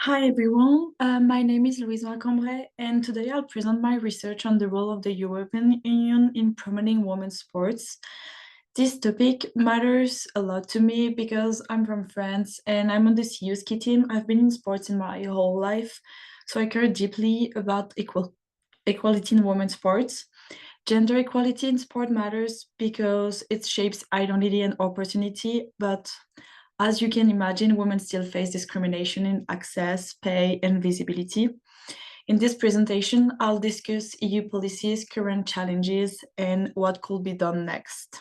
Hi everyone, my name is Louison Accambray, and today I'll present my research on the role of the European Union in promoting women's sports. This topic matters a lot to me because I'm from France and I'm on the CU ski team. I've been in sports in my whole life, so I care deeply about equality in women's sports. Gender equality in sport matters because it shapes identity and opportunity, but as you can imagine, women still face discrimination in access, pay, and visibility. In this presentation, I'll discuss EU policies, current challenges, and what could be done next.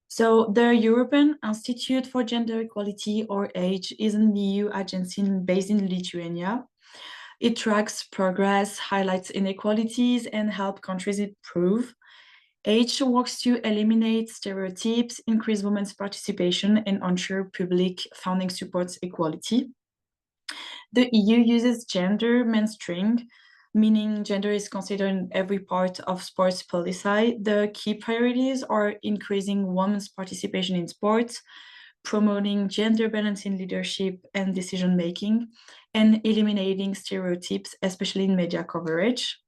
So the European Institute for Gender Equality, or AGE, is an EU agency based in Lithuania. It tracks progress, highlights inequalities, and helps countries improve. AGE works to eliminate stereotypes, increase women's participation, and ensure public funding supports equality. The EU uses gender mainstream, meaning gender is considered in every part of sports policy. The key priorities are increasing women's participation in sports, promoting gender balance in leadership and decision making, and eliminating stereotypes, especially in media coverage.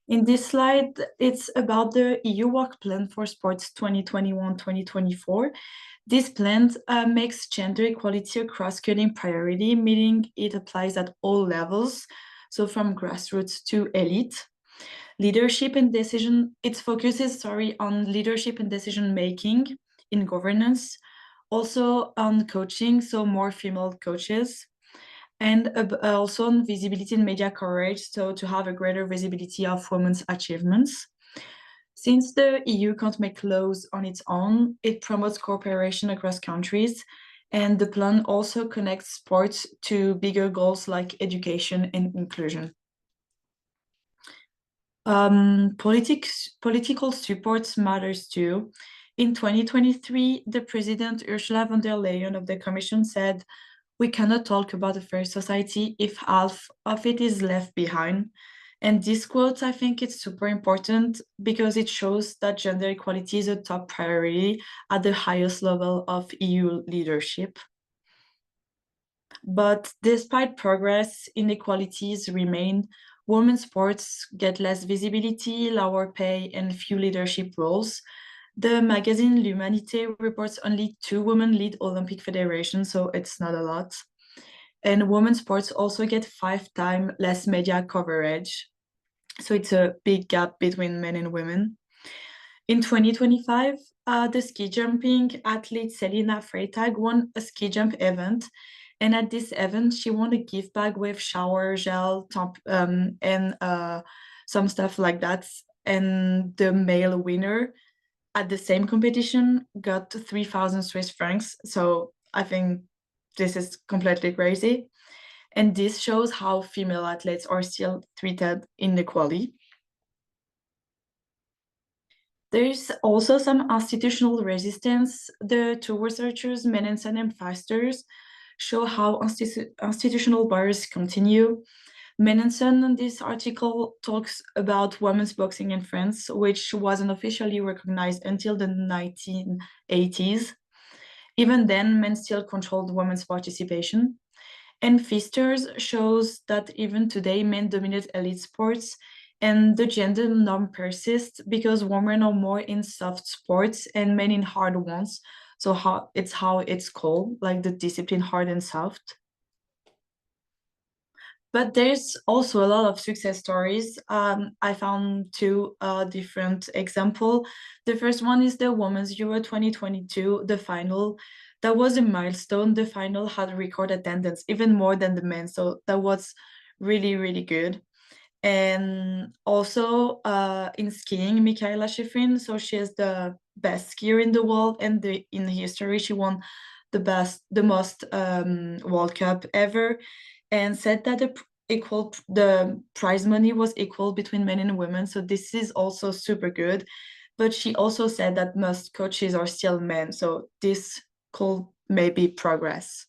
In this slide, it's about the EU Work Plan for Sports 2021-2024. This plan makes gender equality a cross-cutting priority, meaning it applies at all levels, so from grassroots to elite. It focuses, on leadership and decision-making in governance, also on coaching, so more female coaches, and also on visibility in media coverage, so to have a greater visibility of women's achievements. Since the EU can't make laws on its own, it promotes cooperation across countries, and the plan also connects sports to bigger goals like education and inclusion. Political support matters too. In 2023, the President Ursula von der Leyen of the Commission said, "We cannot talk about a fair society if half of it is left behind." And this quote, I think it's super important because it shows that gender equality is a top priority at the highest level of EU leadership. But despite progress, inequalities remain. Women's sports get less visibility, lower pay, and few leadership roles. The magazine L'Humanité reports only 2 women lead Olympic federations, so it's not a lot. And women's sports also get 5 times less media coverage. So it's a big gap between men and women. In 2025, the ski jumping athlete Selina Freitag won a ski jump event. And at this event, she won a gift bag with shower gel, and some stuff like that. And the male winner at the same competition got 3,000 Swiss francs. So I think this is completely crazy. And this shows how female athletes are still treated inequally. There's also some institutional resistance. The two researchers, Menensen and Fasters, show how institutional barriers continue. Menensen in this article talks about women's boxing in France, which wasn't officially recognized until the 1980s. Even then, men still controlled women's participation. And Fisters shows that even today, men dominate elite sports, and the gender norm persists because women are more in soft sports and men in hard ones. So how it's called, like the discipline hard and soft. But there's also a lot of success stories. I found 2 different examples. The first one is the Women's Euro 2022, the final. That was a milestone. The final had record attendance, even more than the men. So that was really, really good. And also in skiing, Michaela Schifrin, so she is the best skier in the world, and in history she won the most World Cup ever, and said that the prize money was equal between men and women. So this is also super good. But she also said that most coaches are still men, so this could maybe progress.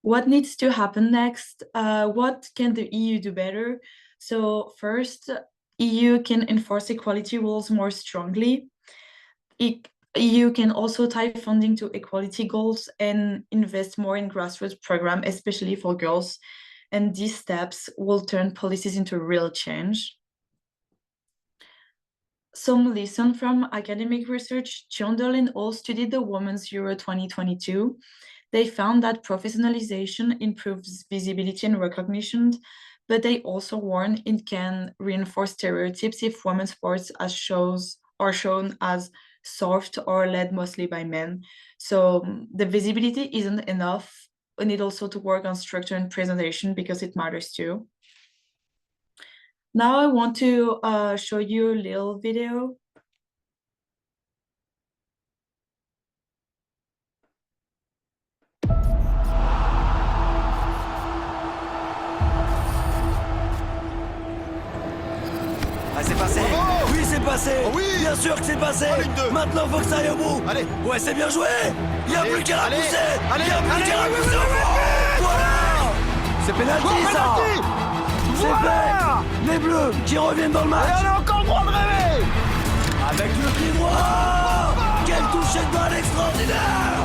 What needs to happen next? What can the EU do better? So first, EU can enforce equality rules more strongly. You can also tie funding to equality goals and invest more in grassroots programs, especially for girls. And these steps will turn policies into real change. Some lessons from academic research. Chundel and All studied the Women's Euro 2022. They found that professionalization improves visibility and recognition, but they also warn it can reinforce stereotypes if women's sports are shown as soft or led mostly by men. So the visibility isn't enough. We need also to work on structure and presentation because it matters too. Now I want to show you a little video. Ah, c'est passé. Bravo. Oui, c'est passé. Oh oui. Bien sûr que c'est passé. Oh, Ligue 2. Maintenant, faut que ça aille au bout. Allez. Ouais, c'est bien joué. Il n'y a Allez, plus qu'à la allez, pousser. allez, Il n'y a plus allez, qu'à la oui, oui, pousser. oui, oui, oui. Voilà. C'est pénalty, Oh, ça. penalty. C'est Voilà. fait. Les Bleus qui reviennent dans le match. Et on a encore le droit de rêver. Avec le pied droit. Quel toucher de balle extraordinaire.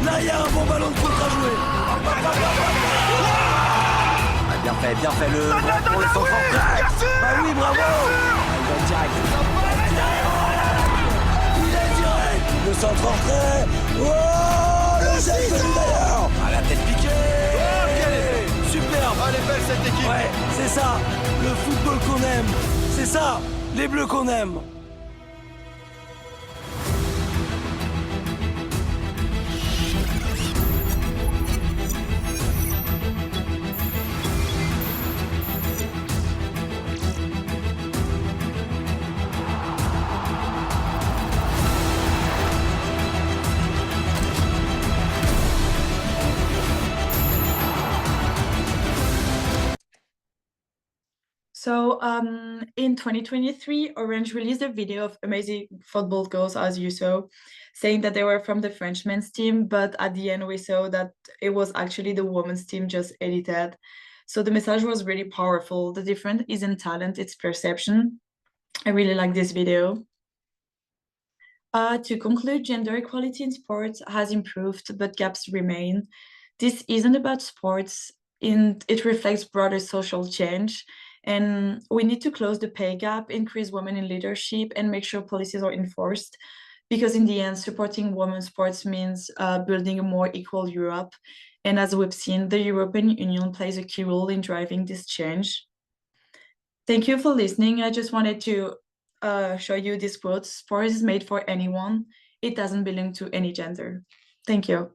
Là, il y a un bon ballon de contre à jouer. Ah, bien fait le grand pour le centre en crack. Bah oui, bravo. Il va direct. Il est direct. Le centre en trait. Oh, le geste d'ailleurs. Ah, la tête piquée. Oh, quelle est Superbe. Elle est belle cette équipe. Ouais, c'est ça. Le football qu'on aime. C'est ça. Les Bleus qu'on aime. So in 2023, Orange released a video of amazing football goals, as you saw, saying that they were from the French men's team, but at the end we saw that it was actually the women's team just edited. So the message was really powerful. The difference isn't talent, it's perception. I really like this video. To conclude, gender equality in sports has improved, but gaps remain. This isn't about sports, it reflects broader social change. And we need to close the pay gap, increase women in leadership, and make sure policies are enforced. Because in the end, supporting women's sports means building a more equal Europe. And as we've seen, the European Union plays a key role in driving this change. Thank you for listening. I just wanted to show you this quote. Sport is made for anyone. It doesn't belong to any gender. Thank you.